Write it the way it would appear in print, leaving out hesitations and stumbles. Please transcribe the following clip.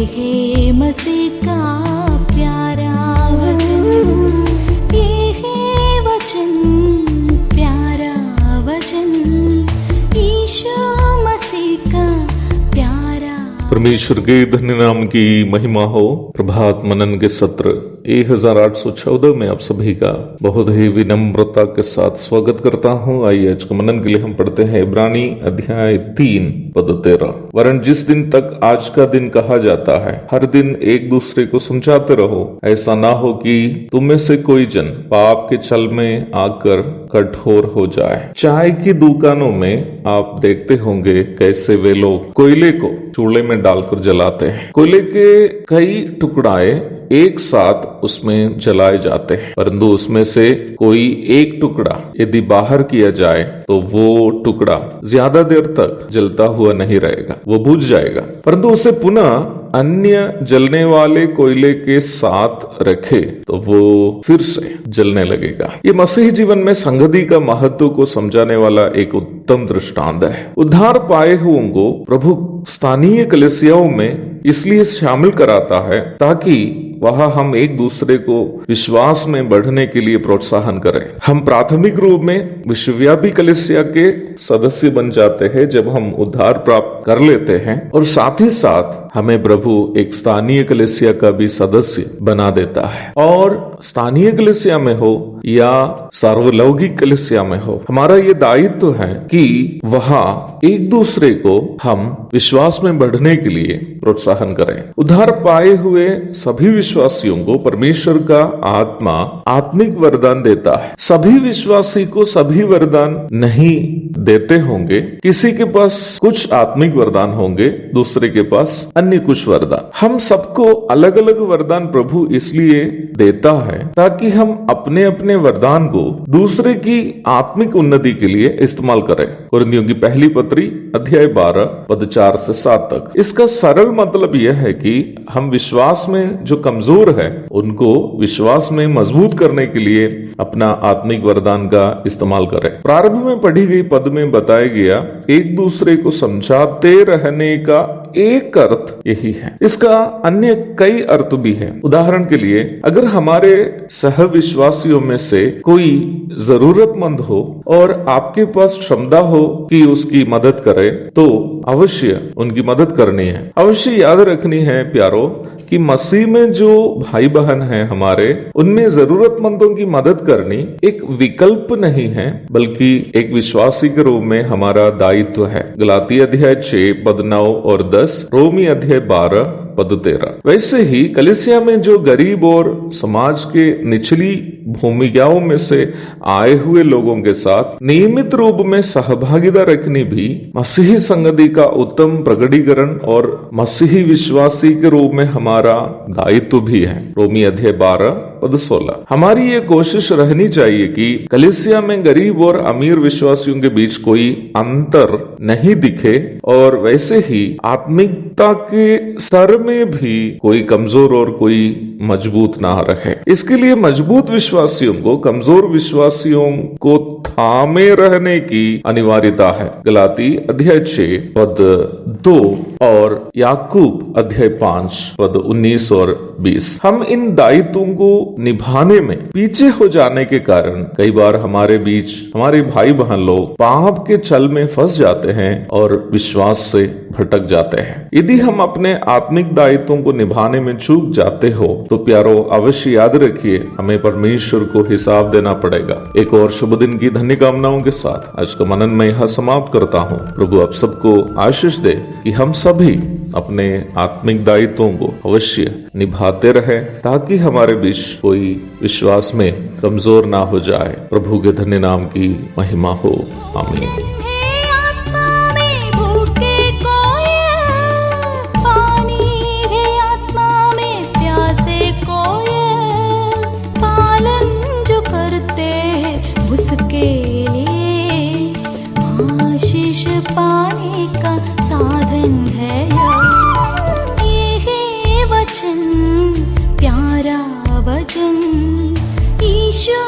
है मसीह का प्यारा वचन, ये है वचन, प्यारा वचन, यीशु मसीह का प्यारा। परमेश्वर के धन्य नाम की महिमा हो। प्रभात मनन के सत्र 1814 में आप सभी का बहुत ही विनम्रता के साथ स्वागत करता हूँ। आइए आज के मनन के लिए हम पढ़ते हैं इब्रानी अध्याय 3 पद 13। वरन जिस दिन तक आज का दिन कहा जाता है, हर दिन एक दूसरे को समझाते रहो, ऐसा ना हो कि तुम में से कोई जन पाप के छल में आकर कठोर हो जाए। चाय की दुकानों में आप देखते होंगे कैसे वे लोग कोयले को चूल्हे में डालकर जलाते हैं। कोयले के कई टुकड़ाए एक साथ उसमें जलाए जाते हैं, परंतु उसमें से कोई एक टुकड़ा यदि बाहर किया जाए तो वो टुकड़ा ज्यादा देर तक जलता हुआ नहीं रहेगा, वो बुझ जाएगा। परंतु उसे पुनः अन्य जलने वाले कोयले के साथ रखे तो वो फिर से जलने लगेगा। ये मसीही जीवन में संगति का महत्व को समझाने वाला एक उत्तम दृष्टांत है। उद्धार पाए हुओं को प्रभु स्थानीय कलीसियाओं में इसलिए शामिल कराता है ताकि वहां हम एक दूसरे को विश्वास में बढ़ने के लिए प्रोत्साहन करें। हम प्राथमिक रूप में विश्वव्यापी कलीसिया के सदस्य बन जाते हैं जब हम उद्धार प्राप्त कर लेते हैं, और साथ ही साथ हमें प्रभु एक स्थानीय कलीसिया का भी सदस्य बना देता है। और स्थानीय कलीसिया में हो या सार्वलौकिक कलीसिया में हो, हमारा ये दायित्व है कि वहां एक दूसरे को हम विश्वास में बढ़ने के लिए प्रोत्साहन करें। उद्धार पाए हुए सभी विश्वासियों को परमेश्वर का आत्मा आत्मिक वरदान देता है। सभी विश्वासी को सभी वरदान नहीं देते होंगे। किसी के पास कुछ आत्मिक वरदान होंगे, दूसरे के पास अन्य कुछ वरदान। हम सबको अलग अलग वरदान प्रभु इसलिए देता है ताकि हम अपने अपने वरदान को दूसरे की आत्मिक उन्नति के लिए इस्तेमाल करें। कुरिन्थियों की पहली पत्री अध्याय 12 पद 4 से 7 तक। इसका सरल मतलब यह है कि हम विश्वास में जो कमजोर है उनको विश्वास में मजबूत करने के लिए अपना आत्मिक वरदान का इस्तेमाल करें। प्रारंभ में पढ़ी गई पद में बताया गया एक दूसरे को समझाते रहने का एक अर्थ यही है। इसका अन्य कई अर्थ भी है। उदाहरण के लिए, अगर हमारे सह विश्वासियों में से कोई जरूरतमंद हो और आपके पास क्षमता हो कि उसकी मदद करे, तो अवश्य उनकी मदद करनी है। अवश्य याद रखनी है प्यारो कि मसीह में जो भाई बहन हैं हमारे, उनमें जरूरतमंदों की मदद करनी एक विकल्प नहीं है, बल्कि एक विश्वासी के रूप में हमारा दायित्व है। गलाती अध्याय 6 पद 9 और 10, रोमी अध्याय 12 पद 13। वैसे ही कलीसिया में जो गरीब और समाज के निचली भूमिकाओं में से आए हुए लोगों के साथ नियमित रूप में सहभागिता रखनी भी मसीही संगति का उत्तम प्रकटीकरण और मसीही विश्वासी के रूप में हमारा दायित्व भी है। रोमी अध्याय 12 पद 16। हमारी ये कोशिश रहनी चाहिए कि कलीसिया में गरीब और अमीर विश्वासियों के बीच कोई अंतर नहीं दिखे, और वैसे ही आत्मिकता के स्तर में भी कोई कमजोर और कोई मजबूत ना रहे। इसके लिए मजबूत विश्वासियों को कमजोर विश्वासियों को थामे रहने की अनिवार्यता है। गलाती अध्याय 6 पद 2 और याकूब अध्याय 5 पद 19 और 20। हम इन दायित्वों को निभाने में पीछे हो जाने के कारण कई बार हमारे बीच हमारे भाई बहन लोग पाप के छल में फंस जाते हैं और विश्वास से भटक जाते हैं। यदि हम अपने आत्मिक दायित्वों को निभाने में चूक जाते हो तो प्यारो अवश्य याद रखिए, हमें परमेश्वर को हिसाब देना पड़ेगा। एक और शुभ दिन की धन्य कामनाओं के साथ आज का मनन मैं यहाँ समाप्त करता हूँ। प्रभु आप सबको आशीष दे कि हम सभी अपने आत्मिक दायित्वों को अवश्य निभाते रहे ताकि हमारे बीच कोई विश्वास में कमजोर ना हो जाए। प्रभु के धन्य नाम की महिमा हो। आमीन। पाने का साधन है ये है वचन, प्यारा वचन, यीशु